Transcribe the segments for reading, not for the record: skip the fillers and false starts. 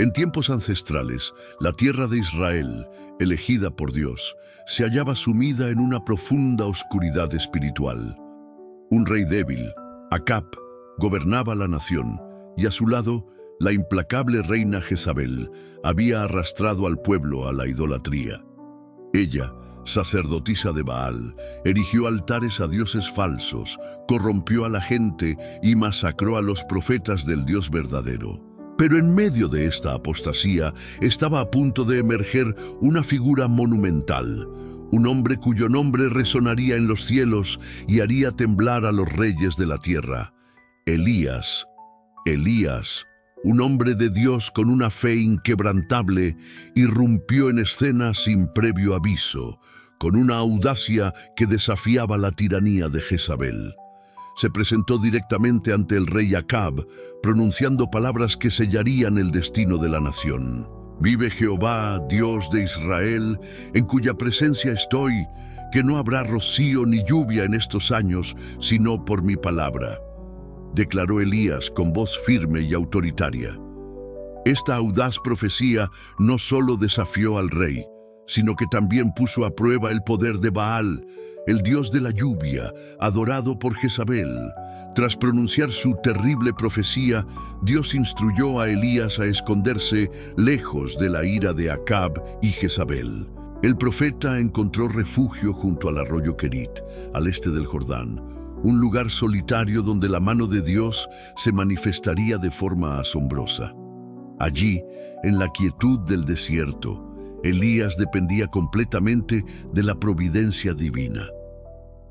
En tiempos ancestrales, la tierra de Israel, elegida por Dios, se hallaba sumida en una profunda oscuridad espiritual. Un rey débil, Acab, gobernaba la nación, y a su lado, la implacable reina Jezabel había arrastrado al pueblo a la idolatría. Ella, sacerdotisa de Baal, erigió altares a dioses falsos, corrompió a la gente y masacró a los profetas del Dios verdadero. Pero en medio de esta apostasía estaba a punto de emerger una figura monumental, un hombre cuyo nombre resonaría en los cielos y haría temblar a los reyes de la tierra. Elías, un hombre de Dios con una fe inquebrantable, irrumpió en escena sin previo aviso, con una audacia que desafiaba la tiranía de Jezabel. Se presentó directamente ante el rey Acab, pronunciando palabras que sellarían el destino de la nación. «Vive Jehová, Dios de Israel, en cuya presencia estoy, que no habrá rocío ni lluvia en estos años, sino por mi palabra», declaró Elías con voz firme y autoritaria. Esta audaz profecía no solo desafió al rey, sino que también puso a prueba el poder de Baal, el dios de la lluvia, adorado por Jezabel. Tras pronunciar su terrible profecía, Dios instruyó a Elías a esconderse lejos de la ira de Acab y Jezabel. El profeta encontró refugio junto al arroyo Querit, al este del Jordán, un lugar solitario donde la mano de Dios se manifestaría de forma asombrosa. Allí, en la quietud del desierto, Elías dependía completamente de la providencia divina.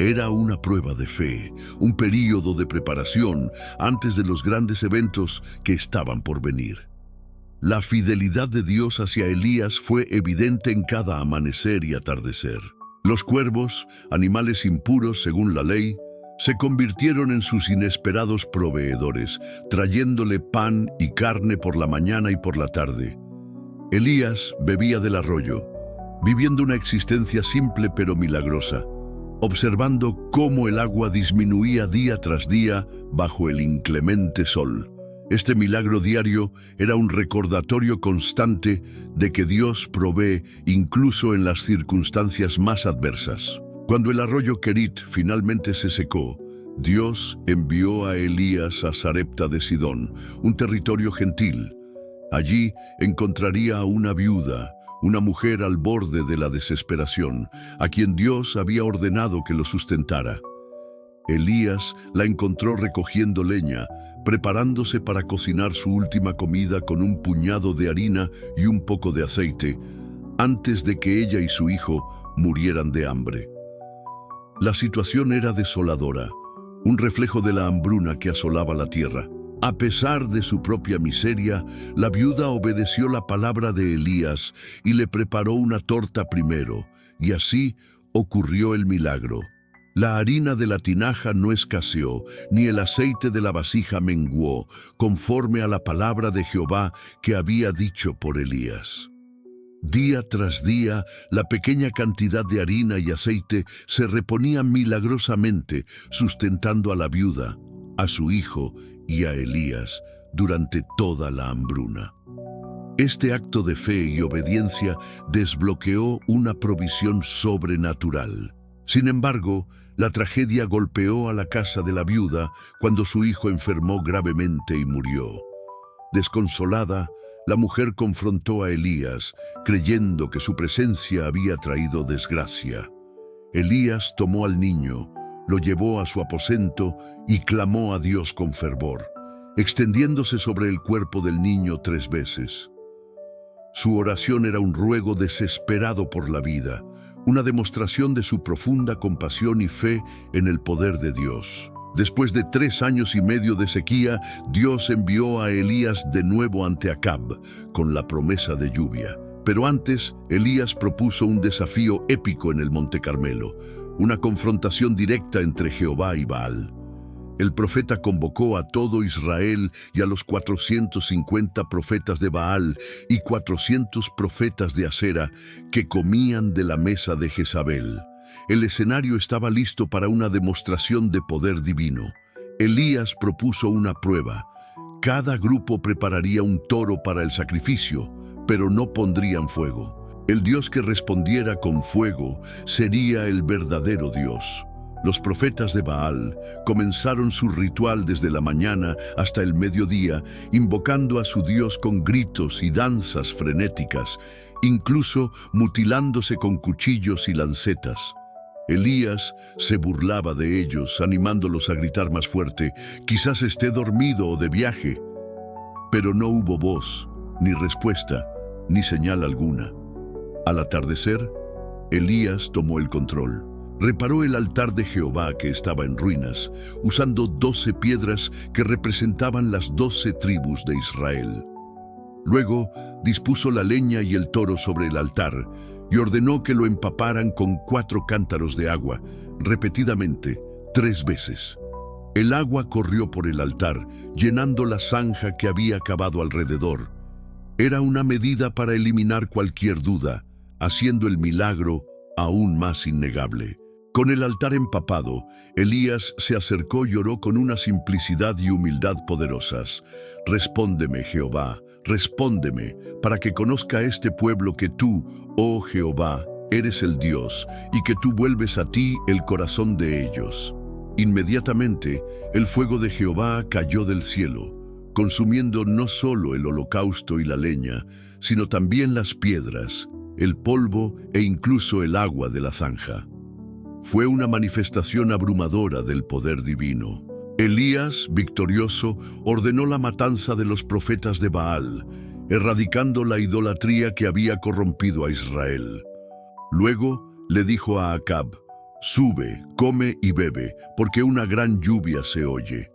Era una prueba de fe, un período de preparación antes de los grandes eventos que estaban por venir. La fidelidad de Dios hacia Elías fue evidente en cada amanecer y atardecer. Los cuervos, animales impuros según la ley, se convirtieron en sus inesperados proveedores, trayéndole pan y carne por la mañana y por la tarde. Elías bebía del arroyo, viviendo una existencia simple pero milagrosa, observando cómo el agua disminuía día tras día bajo el inclemente sol. Este milagro diario era un recordatorio constante de que Dios provee incluso en las circunstancias más adversas. Cuando el arroyo Querit finalmente se secó, Dios envió a Elías a Sarepta de Sidón, un territorio gentil. Allí encontraría a una viuda, una mujer al borde de la desesperación, a quien Dios había ordenado que lo sustentara. Elías la encontró recogiendo leña, preparándose para cocinar su última comida con un puñado de harina y un poco de aceite, antes de que ella y su hijo murieran de hambre. La situación era desoladora, un reflejo de la hambruna que asolaba la tierra. A pesar de su propia miseria, la viuda obedeció la palabra de Elías y le preparó una torta primero, y así ocurrió el milagro. La harina de la tinaja no escaseó, ni el aceite de la vasija menguó, conforme a la palabra de Jehová que había dicho por Elías. Día tras día, la pequeña cantidad de harina y aceite se reponía milagrosamente, sustentando a la viuda, a su hijo y a Elías durante toda la hambruna. Este acto de fe y obediencia desbloqueó una provisión sobrenatural. Sin embargo, la tragedia golpeó a la casa de la viuda cuando su hijo enfermó gravemente y murió. Desconsolada, la mujer confrontó a Elías, creyendo que su presencia había traído desgracia. Elías tomó al niño, lo llevó a su aposento y clamó a Dios con fervor, extendiéndose sobre el cuerpo del niño 3 veces. Su oración era un ruego desesperado por la vida, una demostración de su profunda compasión y fe en el poder de Dios. Después de 3 años y medio de sequía, Dios envió a Elías de nuevo ante Acab, con la promesa de lluvia. Pero antes, Elías propuso un desafío épico en el Monte Carmelo, una confrontación directa entre Jehová y Baal. El profeta convocó a todo Israel y a los 450 profetas de Baal y 400 profetas de Asera que comían de la mesa de Jezabel. El escenario estaba listo para una demostración de poder divino. Elías propuso una prueba: Cada grupo prepararía un toro para el sacrificio, pero no pondrían fuego. El Dios que respondiera con fuego sería el verdadero Dios. Los profetas de Baal comenzaron su ritual desde la mañana hasta el mediodía, invocando a su Dios con gritos y danzas frenéticas, incluso mutilándose con cuchillos y lancetas. Elías se burlaba de ellos, animándolos a gritar más fuerte: «Quizás esté dormido o de viaje». Pero no hubo voz, ni respuesta, ni señal alguna. Al atardecer, Elías tomó el control. Reparó el altar de Jehová que estaba en ruinas, usando 12 piedras que representaban las 12 tribus de Israel. Luego dispuso la leña y el toro sobre el altar y ordenó que lo empaparan con 4 cántaros de agua, repetidamente, 3 veces. El agua corrió por el altar, llenando la zanja que había cavado alrededor. Era una medida para eliminar cualquier duda, haciendo el milagro aún más innegable. Con el altar empapado, Elías se acercó y oró con una simplicidad y humildad poderosas. «Respóndeme, Jehová, respóndeme, para que conozca este pueblo que tú, oh Jehová, eres el Dios, y que tú vuelves a ti el corazón de ellos». Inmediatamente, el fuego de Jehová cayó del cielo, consumiendo no solo el holocausto y la leña, sino también las piedras, el polvo e incluso el agua de la zanja. Fue una manifestación abrumadora del poder divino. Elías, victorioso, ordenó la matanza de los profetas de Baal, erradicando la idolatría que había corrompido a Israel. Luego le dijo a Acab: «Sube, come y bebe, porque una gran lluvia se oye».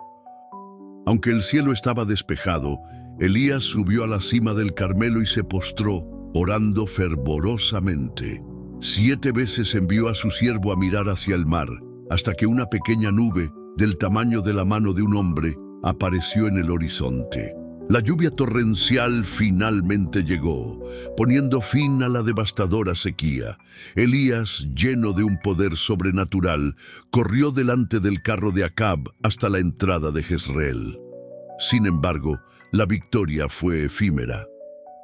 Aunque el cielo estaba despejado, Elías subió a la cima del Carmelo y se postró, orando fervorosamente. 7 veces envió a su siervo a mirar hacia el mar, hasta que una pequeña nube, del tamaño de la mano de un hombre, apareció en el horizonte. La lluvia torrencial finalmente llegó, poniendo fin a la devastadora sequía. Elías, lleno de un poder sobrenatural, corrió delante del carro de Acab hasta la entrada de Jezreel. Sin embargo, la victoria fue efímera.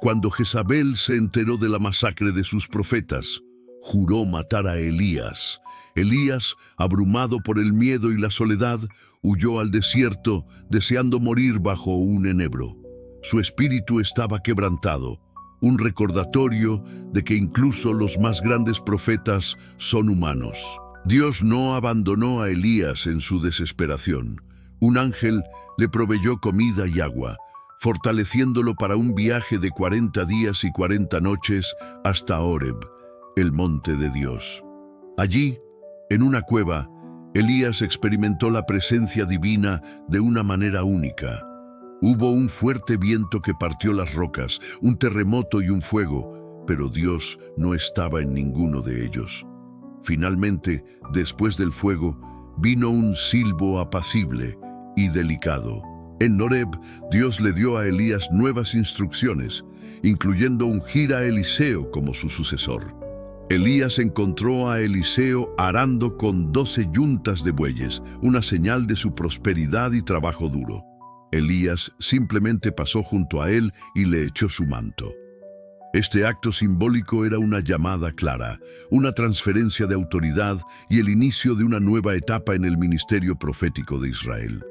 Cuando Jezabel se enteró de la masacre de sus profetas, juró matar a Elías. Elías, abrumado por el miedo y la soledad, huyó al desierto, deseando morir bajo un enebro. Su espíritu estaba quebrantado, un recordatorio de que incluso los más grandes profetas son humanos. Dios no abandonó a Elías en su desesperación. Un ángel le proveyó comida y agua, fortaleciéndolo para un viaje de 40 días y 40 noches hasta Horeb, el monte de Dios. Allí, en una cueva, Elías experimentó la presencia divina de una manera única. Hubo un fuerte viento que partió las rocas, un terremoto y un fuego, pero Dios no estaba en ninguno de ellos. Finalmente, después del fuego, vino un silbo apacible y delicado. En Horeb, Dios le dio a Elías nuevas instrucciones, incluyendo ungir a Eliseo como su sucesor. Elías encontró a Eliseo arando con 12 yuntas de bueyes, una señal de su prosperidad y trabajo duro. Elías simplemente pasó junto a él y le echó su manto. Este acto simbólico era una llamada clara, una transferencia de autoridad y el inicio de una nueva etapa en el ministerio profético de Israel.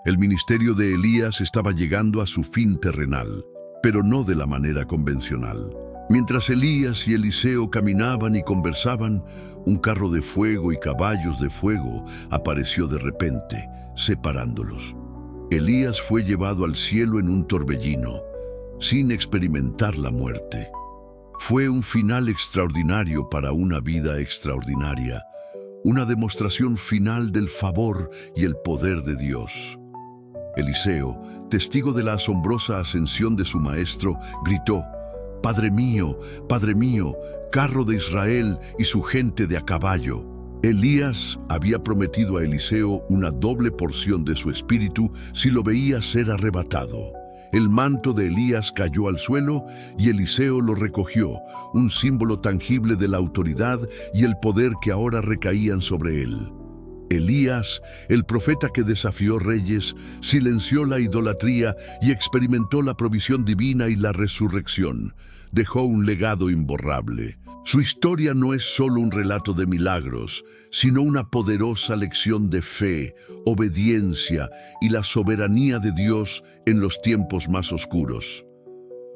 El ministerio de Elías estaba llegando a su fin terrenal, pero no de la manera convencional. Mientras Elías y Eliseo caminaban y conversaban, un carro de fuego y caballos de fuego apareció de repente, separándolos. Elías fue llevado al cielo en un torbellino, sin experimentar la muerte. Fue un final extraordinario para una vida extraordinaria, una demostración final del favor y el poder de Dios. Eliseo, testigo de la asombrosa ascensión de su maestro, gritó: Padre mío, carro de Israel y su gente de a caballo». Elías había prometido a Eliseo una doble porción de su espíritu si lo veía ser arrebatado. El manto de Elías cayó al suelo y Eliseo lo recogió, un símbolo tangible de la autoridad y el poder que ahora recaían sobre él. Elías, el profeta que desafió reyes, silenció la idolatría y experimentó la provisión divina y la resurrección. Dejó un legado imborrable. Su historia no es solo un relato de milagros, sino una poderosa lección de fe, obediencia y la soberanía de Dios en los tiempos más oscuros.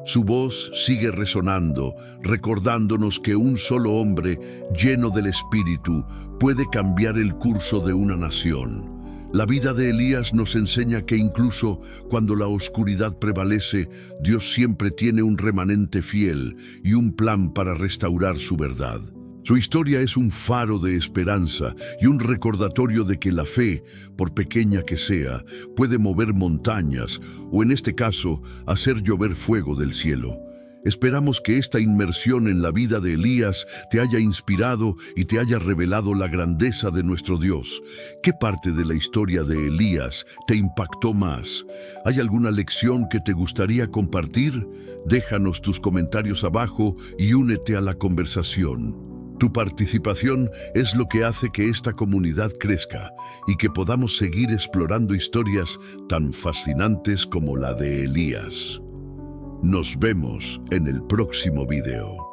Su voz sigue resonando, recordándonos que un solo hombre, lleno del Espíritu, puede cambiar el curso de una nación. La vida de Elías nos enseña que incluso cuando la oscuridad prevalece, Dios siempre tiene un remanente fiel y un plan para restaurar su verdad. Su historia es un faro de esperanza y un recordatorio de que la fe, por pequeña que sea, puede mover montañas o, en este caso, hacer llover fuego del cielo. Esperamos que esta inmersión en la vida de Elías te haya inspirado y te haya revelado la grandeza de nuestro Dios. ¿Qué parte de la historia de Elías te impactó más? ¿Hay alguna lección que te gustaría compartir? Déjanos tus comentarios abajo y únete a la conversación. Tu participación es lo que hace que esta comunidad crezca y que podamos seguir explorando historias tan fascinantes como la de Elías. Nos vemos en el próximo video.